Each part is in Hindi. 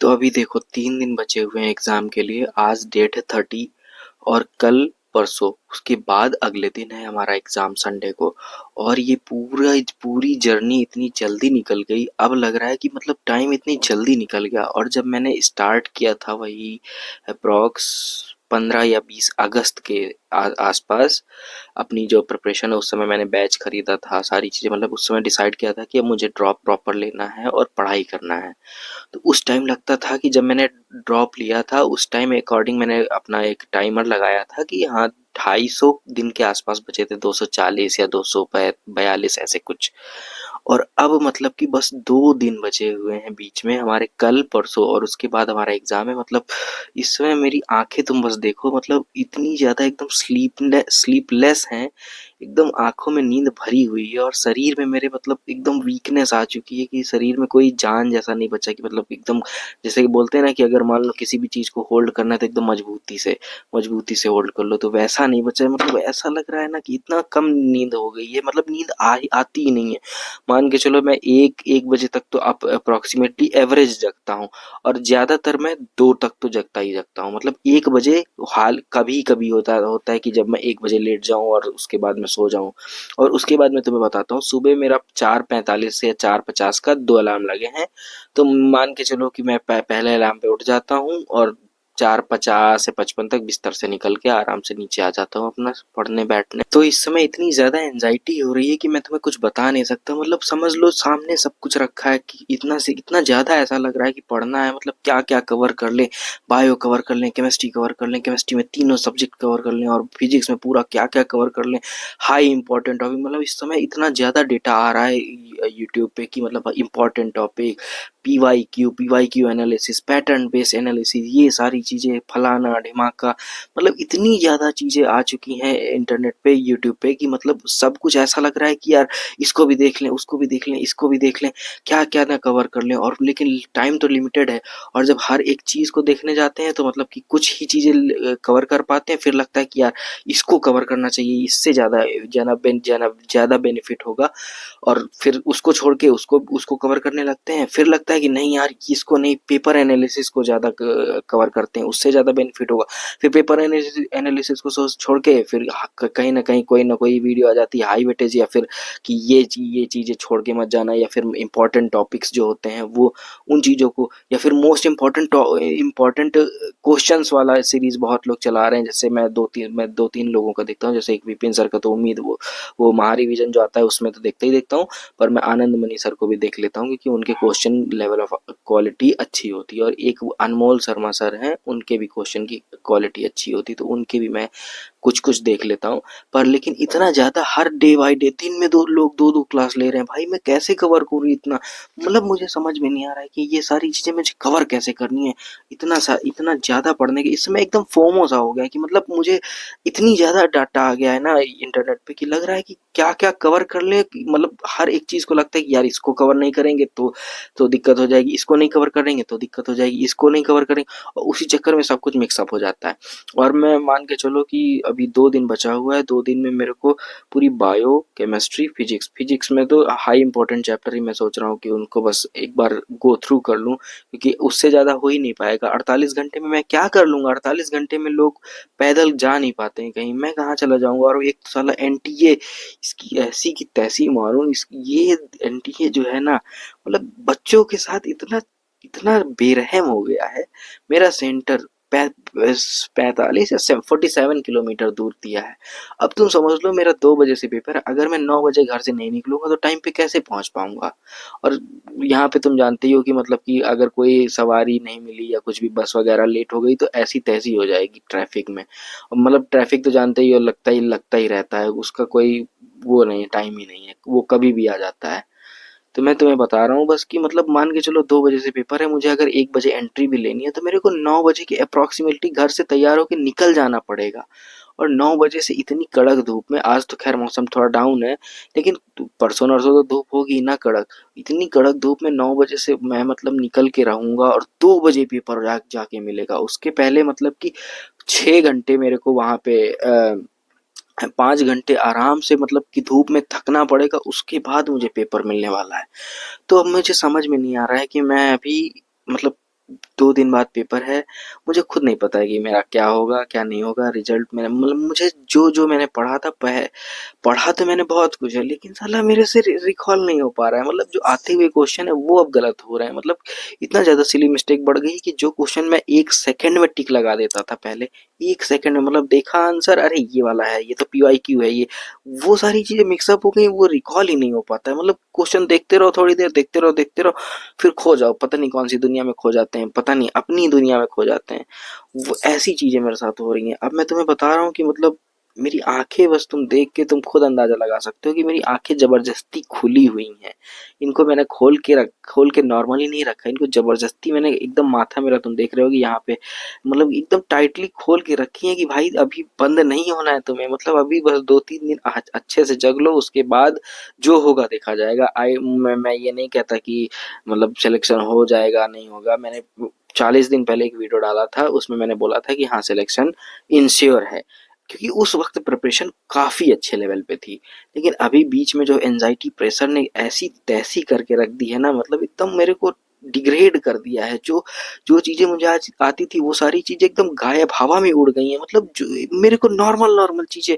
तो अभी देखो 3 दिन बचे हुए हैं एग्ज़ाम के लिए। आज डेट है 30 और कल परसों उसके बाद अगले दिन है हमारा एग्ज़ाम संडे को। और ये पूरी जर्नी इतनी जल्दी निकल गई, अब लग रहा है कि मतलब टाइम इतनी जल्दी निकल गया। और जब मैंने स्टार्ट किया था वही अप्रॉक्स 15 या 20 अगस्त के आसपास अपनी जो प्रिपरेशन है, उस समय मैंने बैच खरीदा था, सारी चीज़ें मतलब उस समय डिसाइड किया था कि अब मुझे ड्रॉप प्रॉपर लेना है और पढ़ाई करना है। तो उस टाइम लगता था कि जब मैंने ड्रॉप लिया था उस टाइम अकॉर्डिंग मैंने अपना एक टाइमर लगाया था कि हाँ 250 दिन के आसपास बचे थे, 240 या 242 ऐसे कुछ। और अब मतलब कि बस 2 दिन बचे हुए हैं बीच में हमारे, कल परसों और उसके बाद हमारा एग्जाम है। मतलब इस समय मेरी आंखें तुम बस देखो, मतलब इतनी ज्यादा एकदम स्लीपलेस हैं, एकदम आंखों में नींद भरी हुई है और शरीर में मेरे मतलब एकदम वीकनेस आ चुकी है कि शरीर में कोई जान जैसा नहीं बचा कि मतलब एकदम जैसे कि बोलते हैं ना कि अगर मान लो किसी भी चीज को होल्ड करना है तो एकदम मजबूती से होल्ड कर लो, तो वैसा नहीं बचा है। मतलब ऐसा लग रहा है ना कि इतना कम नींद हो गई है, मतलब नींद आती ही नहीं है। मान के चलो मैं एक बजे तक तो अप्रोक्सीमेटली एवरेज जगता हूँ और ज्यादातर मैं 2 तक तो जगता ही जगता हूँ। मतलब 1 बजे हाल कभी कभी होता है कि जब मैं 1 बजे लेट जाऊं और उसके बाद मैं सो जाऊं। और उसके बाद मैं तुम्हें बताता हूँ, सुबह मेरा 4:45 या 4:50 का 2 अलार्म लगे हैं। तो मान के चलो कि मैं पहले अलार्म पे उठ जाता हूँ और 4:50 से 55 तक बिस्तर से निकल के आराम से नीचे आ जाता हूँ अपना पढ़ने बैठने। तो इस समय इतनी ज्यादा एंजाइटी हो रही है कि मैं तुम्हें कुछ बता नहीं सकता। मतलब समझ लो सामने सब कुछ रखा है कि इतना से इतना ज्यादा ऐसा लग रहा है कि पढ़ना है, मतलब क्या क्या कवर कर ले। बायो कवर कर लें, केमिस्ट्री कवर कर लें, केमिस्ट्री में तीनों सब्जेक्ट कवर कर लें और फिजिक्स में पूरा क्या क्या कवर कर लें। हाई इंपॉर्टेंट टॉपिक, मतलब इस समय इतना ज्यादा डेटा आ रहा है यूट्यूब पे कि मतलब important topic, PYQ analysis, pattern based analysis, ये सारी चीजें फलाना ढिमाका। मतलब इतनी ज्यादा चीजें आ चुकी हैं इंटरनेट पे, यूट्यूब पे, कि मतलब सब कुछ ऐसा लग रहा है कि यार इसको भी देख लें, उसको भी देख लें, इसको भी देख लें, क्या क्या ना कवर कर लें। और लेकिन टाइम तो लिमिटेड है और जब हर एक चीज को देखने जाते हैं तो मतलब कि कुछ ही चीजें कवर कर पाते हैं, फिर लगता है कि यार इसको कवर करना चाहिए, इससे ज्यादा ज्यादा ज्यादा बेनिफिट होगा। और फिर उसको छोड़ के उसको उसको कवर करने लगते हैं, फिर लगता है कि नहीं यार इसको नहीं, पेपर एनालिसिस को ज्यादा कवर करते हैं, उससे ज्यादा बेनिफिट होगा। फिर पेपर एनालिसिस को छोड़ के फिर कहीं ना कोई वीडियो आ जाती है हाई वेटेज, या फिर कि ये चीजें छोड़ के मत जाना, या फिर इंपॉर्टेंट टॉपिक्स जो होते हैं वो उन चीजों को, या फिर मोस्ट इम्पोर्टेंट क्वेश्चंस वाला सीरीज बहुत लोग चला रहे हैं। जैसे मैं दो तीन लोगों का देखता हूँ, जैसे एक विपिन सर का तो उम्मीद वो महारिविजन जो आता है उसमें तो देखता ही देखता हूँ, पर मैं आनंद मनी सर को भी देख लेता हूँ क्योंकि उनके क्वेश्चन लेवल ऑफ क्वालिटी अच्छी होती है। और एक अनमोल शर्मा सर हैं, उनके भी क्वेश्चन की क्वालिटी अच्छी होती है, तो उनके भी मैं कुछ कुछ देख लेता हूँ। पर लेकिन इतना ज्यादा हर डे बाई डे दिन में दो लोग दो दो क्लास ले रहे हैं, भाई मैं कैसे कवर करूँ इतना। मतलब मुझे समझ में नहीं आ रहा है कि ये सारी चीजें मुझे कवर कैसे करनी है। इतना ज्यादा पढ़ने के इसमें एकदम फोमो सा हो गया है कि मतलब मुझे इतनी ज्यादा डाटा आ गया है ना इंटरनेट पे कि लग रहा है कि क्या क्या कवर कर ले। मतलब हर एक चीज को लगता है कि यार इसको कवर नहीं करेंगे तो दिक्कत हो जाएगी, इसको नहीं कवर करेंगे तो दिक्कत हो जाएगी, इसको नहीं कवर करेंगे, और उसी चक्कर में सब कुछ मिक्सअप हो जाता है। और मैं मान के चलो कि अभी 2 दिन बचा हुआ है, 2 दिन में मेरे को पूरी बायो केमिस्ट्री फिजिक्स में तो हाई इंपॉर्टेंट चैप्टर ही मैं सोच रहा हूँ कि उनको बस एक बार गो थ्रू कर लूँ, क्योंकि उससे ज्यादा हो ही नहीं पाएगा। 48 घंटे में मैं क्या कर लूंगा? 48 घंटे में लोग पैदल जा नहीं पाते हैं कहीं, मैं कहाँ चला जाऊंगा? और एक तो साला एनटीए, इसकी ऐसी की तैसी मालूम, इस ये एनटीए जो है ना, मतलब बच्चों के साथ इतना इतना बेरहम हो गया है। मेरा सेंटर 45 या 47 किलोमीटर दूर दिया है। अब तुम समझ लो मेरा 2 बजे से पेपर है, अगर मैं 9 बजे घर से नहीं निकलूंगा तो टाइम पे कैसे पहुंच पाऊंगा? और यहाँ पे तुम जानते ही हो कि मतलब कि अगर कोई सवारी नहीं मिली या कुछ भी बस वगैरह लेट हो गई तो ऐसी तैसी हो जाएगी ट्रैफिक में। और मतलब ट्रैफिक तो जानते ही हो, लगता ही रहता है, उसका कोई वो नहीं है, टाइम ही नहीं है, वो कभी भी आ जाता है। तो मैं तुम्हें बता रहा हूँ बस कि मतलब मान के चलो 2 बजे से पेपर है, मुझे अगर 1 बजे एंट्री भी लेनी है तो मेरे को 9 बजे के अप्रोक्सीमेटली घर से तैयार होकर निकल जाना पड़ेगा। और 9 बजे से इतनी कड़क धूप में, आज तो खैर मौसम थोड़ा डाउन है, लेकिन परसों नरसों तो धूप होगी ना कड़क। इतनी कड़क धूप में 9 बजे से मैं मतलब निकल के रहूंगा और 2 बजे पेपर जाके मिलेगा। उसके पहले मतलब कि 6 घंटे मेरे को वहां पे 5 घंटे आराम से मतलब कि धूप में थकना पड़ेगा, उसके बाद मुझे पेपर मिलने वाला है। तो अब मुझे समझ में नहीं आ रहा है कि मैं अभी मतलब 2 दिन बाद पेपर है, मुझे खुद नहीं पता है कि मेरा क्या होगा, क्या नहीं होगा, रिज़ल्ट मेरा मतलब मुझे जो-जो मैंने पढ़ा था पढ़ा तो मैंने बहुत कुछ है, लेकिन साला मेरे से रिकॉल नहीं हो पा रहा है। मतलब जो आते हुए क्वेश्चन है वो अब गलत हो रहे हैं। मतलब इतना ज़्यादा सिली मिस्टेक बढ़ गई कि जो क्वेश्चन मैं 1 सेकंड में टिक लगा देता था पहले, 1 सेकंड में मतलब देखा आंसर, अरे ये वाला है, ये तो पीवाईक्यू है ये। वो सारी चीज़ें मिक्सअप हो गई, वो रिकॉल ही नहीं हो पाता है। मतलब क्वेश्चन देखते रहो थोड़ी देर, देखते रहो, फिर खो जाओ, पता नहीं कौन सी दुनिया में खो जाते हैं, पता नहीं अपनी दुनिया में खो जाते हैं। वो ऐसी चीज़ें मेरे साथ हो रही हैं। अब मैं तुम्हें बता रहा हूँ कि मतलब मेरी आँखें, बस तुम देख के तुम खुद अंदाज़ा लगा सकते हो कि मेरी आँखें ज़बरदस्ती खुली हुई हैं। इनको मैंने खोल के नॉर्मली नहीं रखा, इनको ज़बरदस्ती मैंने एकदम माथा मेरा तुम देख रहे हो कि यहाँ पे मतलब एकदम टाइटली खोल के रखी है कि भाई अभी बंद नहीं होना है तुम्हें। मतलब अभी बस 2-3 दिन अच्छे से जग लो, उसके बाद जो होगा देखा जाएगा। मैं ये नहीं कहता कि मतलब सिलेक्शन हो जाएगा, नहीं होगा। मैंने 40 दिन पहले एक वीडियो डाला था, उसमें मैंने बोला था कि हाँ सिलेक्शन इंश्योर है, क्योंकि उस वक्त प्रिपरेशन काफ़ी अच्छे लेवल पे थी। लेकिन अभी बीच में जो एंजाइटी प्रेशर ने ऐसी तैसी करके रख दी है ना, मतलब एकदम मेरे को डिग्रेड कर दिया है। जो जो चीज़ें मुझे आज आती थी वो सारी चीज़ें एकदम गायब, हवा में उड़ गई हैं। मतलब जो मेरे को नॉर्मल नॉर्मल चीज़ें,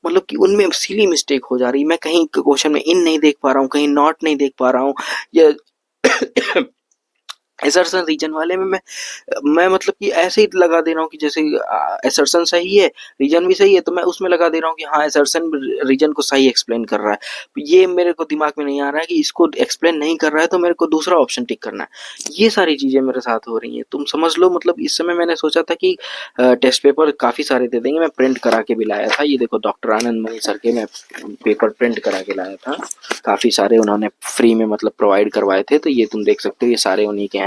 मतलब कि उनमें सिली मिस्टेक हो जा रही है। मैं कहीं क्वेश्चन में इन नहीं देख पा रहा हूँ, कहीं नॉट नहीं देख पा रहा हूँ, या असर्शन रीजन वाले में मैं मतलब कि ऐसे ही लगा दे रहा हूँ कि जैसे असर्शन सही है, रीजन भी सही है, तो मैं उसमें लगा दे रहा हूँ कि हाँ असर्शन रीजन को सही एक्सप्लेन कर रहा है। ये मेरे को दिमाग में नहीं आ रहा है कि इसको एक्सप्लेन नहीं कर रहा है, तो मेरे को दूसरा ऑप्शन टिक करना है। ये सारी चीजें मेरे साथ हो रही हैं, तुम समझ लो। मतलब इस समय मैंने सोचा था कि टेस्ट पेपर काफी सारे दे देंगे, मैं प्रिंट करा के भी लाया था। ये देखो डॉक्टर आनंद मणि सर के मैं पेपर प्रिंट करा के लाया था, काफी सारे उन्होंने फ्री में मतलब प्रोवाइड करवाए थे। तो ये तुम देख सकते हो, ये सारे उन्हीं के हैं।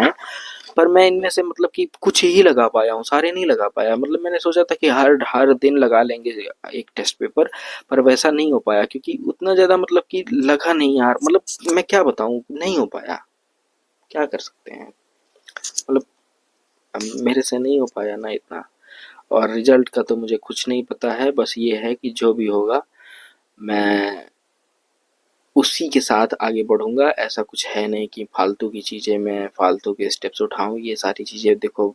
पर मैं इनमें से मतलब कि कुछ ही लगा पाया हूँ, सारे नहीं लगा पाया। मतलब मैंने सोचा था कि हर हर दिन लगा लेंगे एक टेस्ट पेपर, पर वैसा नहीं हो पाया, क्योंकि उतना ज़्यादा मतलब कि लगा नहीं यार। मतलब मैं क्या बताऊँ, नहीं हो पाया, क्या कर सकते हैं। मतलब मेरे से नहीं हो पाया ना इतना। और रिजल्ट का तो मुझे कुछ नहीं पता है, बस ये है कि जो भी होगा मैं उसी के साथ आगे बढ़ूंगा। ऐसा कुछ है नहीं कि फालतू की चीज़ें, मैं फालतू के स्टेप्स उठाऊं। ये सारी चीज़ें देखो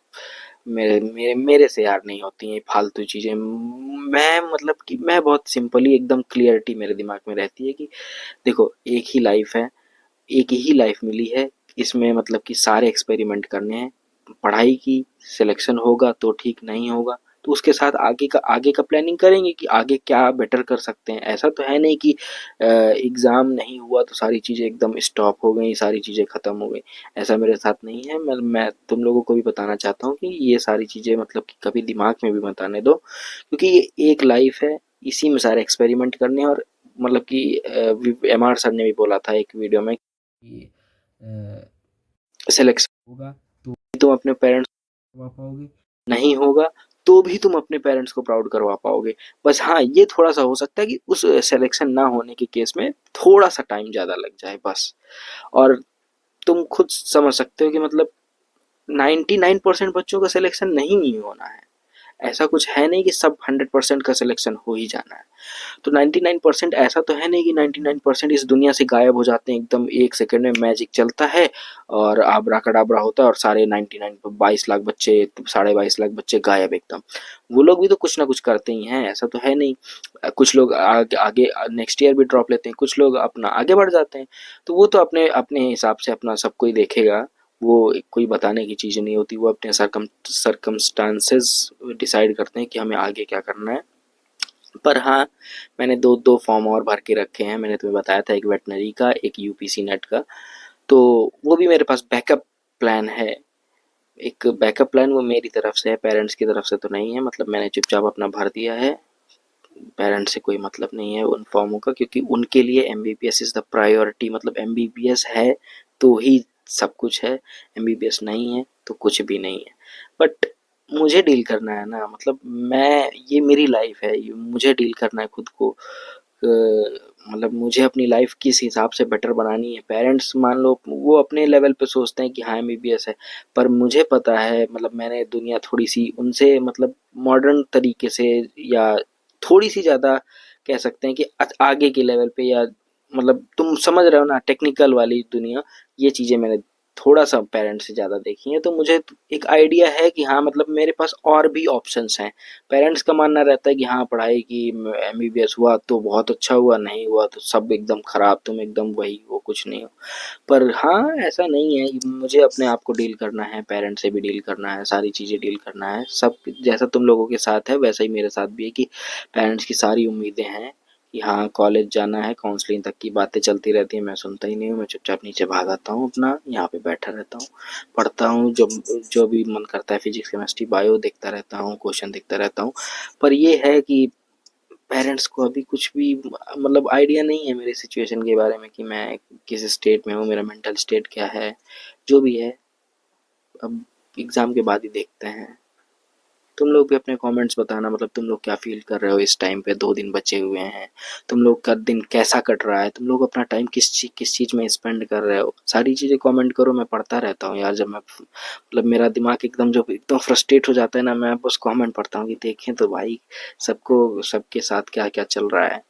मेरे से यार नहीं होती हैं फालतू चीज़ें। मैं मतलब कि मैं बहुत सिंपली एकदम क्लियरिटी मेरे दिमाग में रहती है कि देखो एक ही लाइफ है, एक ही लाइफ मिली है, इसमें मतलब कि सारे एक्सपेरिमेंट करने हैं। पढ़ाई की सिलेक्शन होगा तो ठीक, नहीं होगा तो उसके साथ आगे का प्लानिंग करेंगे कि आगे क्या बेटर कर सकते हैं। ऐसा तो है नहीं कि एग्ज़ाम नहीं हुआ तो सारी चीज़ें एकदम स्टॉप हो गई, सारी चीज़ें ख़त्म हो गई। ऐसा मेरे साथ नहीं है। मैं तुम लोगों को भी बताना चाहता हूँ कि ये सारी चीज़ें मतलब कि कभी दिमाग में भी मत आने दो, क्योंकि ये एक लाइफ है, इसी में सारे एक्सपेरिमेंट करने हैं। और मतलब कि एम आर सर ने भी बोला था एक वीडियो में कि सिलेक्शन होगा तो तुम अपने पेरेंट्स को करवा पाओगे, नहीं होगा तो भी तुम अपने पेरेंट्स को प्राउड करवा पाओगे। बस हाँ ये थोड़ा सा हो सकता है कि उस सिलेक्शन ना होने के केस में थोड़ा सा टाइम ज़्यादा लग जाए बस। और तुम खुद समझ सकते हो कि मतलब 99% बच्चों का सिलेक्शन नहीं ही होना है। ऐसा कुछ है नहीं कि सब 100% का सिलेक्शन हो ही जाना है। तो 99% ऐसा तो है नहीं कि 99% इस दुनिया से गायब हो जाते हैं एकदम, एक सेकंड में मैजिक चलता है और आबरा कडाबरा होता है और सारे 99 22 लाख बच्चे, 22.5 लाख बच्चे गायब एकदम। वो लोग भी तो कुछ ना कुछ करते ही हैं, ऐसा तो है नहीं। कुछ लोग आगे नेक्स्ट ईयर भी ड्रॉप लेते हैं, कुछ लोग अपना आगे बढ़ जाते हैं। तो वो तो अपने अपने हिसाब से अपना सब कोई देखेगा, वो कोई बताने की चीज़ नहीं होती। वो अपने सरकमस्टांसेस डिसाइड करते हैं कि हमें आगे क्या करना है। पर हाँ, मैंने दो फॉर्म और भर के रखे हैं। मैंने तुम्हें बताया था, एक वेटनरी का, एक यूपीसी नेट का। तो वो भी मेरे पास बैकअप प्लान है। एक बैकअप प्लान वो मेरी तरफ से है, पेरेंट्स की तरफ से तो नहीं है। मतलब मैंने चुपचाप अपना भर दिया है, पेरेंट्स से कोई मतलब नहीं है उन फॉर्मों का, क्योंकि उनके लिए एमबीबीएस इज़ द प्रायोरिटी। मतलब एमबीबीएस है तो ही सब कुछ है, एमबीबीएस नहीं है तो कुछ भी नहीं है। बट मुझे डील करना है ना, मतलब मैं, ये मेरी लाइफ है, ये मुझे डील करना है खुद को। मतलब मुझे अपनी लाइफ किस हिसाब से बेटर बनानी है। पेरेंट्स मान लो वो अपने लेवल पे सोचते हैं कि हाँ एमबीबीएस है, पर मुझे पता है, मतलब मैंने दुनिया थोड़ी सी उनसे मतलब मॉडर्न तरीके से, या थोड़ी सी ज़्यादा कह सकते हैं कि आगे के लेवल पे, या मतलब तुम समझ रहे हो ना, टेक्निकल वाली दुनिया, ये चीज़ें मैंने थोड़ा-सा पेरेंट्स से ज़्यादा देखी हैं, तो मुझे एक आइडिया है कि हाँ, मतलब मेरे पास और भी ऑप्शंस हैं। पेरेंट्स का मानना रहता है कि हाँ, पढ़ाई की एमबीबीएस हुआ तो बहुत अच्छा हुआ, नहीं हुआ तो सब एकदम खराब, तुम एकदम वही हो, कुछ नहीं हो। पर हाँ, ऐसा नहीं है, मुझे अपने आप को डील करना है, पेरेंट्स से भी डील करना है, सारी चीज़ें डील करना है। सब जैसा तुम लोगों के साथ है वैसा ही मेरे साथ भी है कि पेरेंट्स की सारी उम्मीदें हैं कि हाँ, कॉलेज जाना है, काउंसलिंग तक की बातें चलती रहती हैं, मैं सुनता ही नहीं हूँ, मैं चुपचाप नीचे भाग आता हूँ अपना, यहाँ पे बैठा रहता हूँ, पढ़ता हूँ, जब जो भी मन करता है फिजिक्स, केमिस्ट्री, बायो देखता रहता हूँ, क्वेश्चन देखता रहता हूँ। पर ये है कि पेरेंट्स को अभी कुछ भी मतलब आइडिया नहीं है मेरी सिचुएशन के बारे में कि मैं किस स्टेट में हूँ, मेरा मेंटल स्टेट क्या है, जो भी है अब एग्ज़ाम के बाद ही देखते हैं। तुम लोग भी अपने कमेंट्स बताना, मतलब तुम लोग क्या फील कर रहे हो इस टाइम पे, 2 दिन बचे हुए हैं, तुम लोग का दिन कैसा कट रहा है, तुम लोग अपना टाइम किस चीज़ में स्पेंड कर रहे हो, सारी चीज़ें कमेंट करो। मैं पढ़ता रहता हूँ यार, जब मैं मतलब मेरा दिमाग एकदम जब एकदम फ्रस्ट्रेट हो जाता है ना, मैं बस कमेंट पढ़ता हूँ कि देखें तो भाई सबको सबके साथ क्या क्या चल रहा है।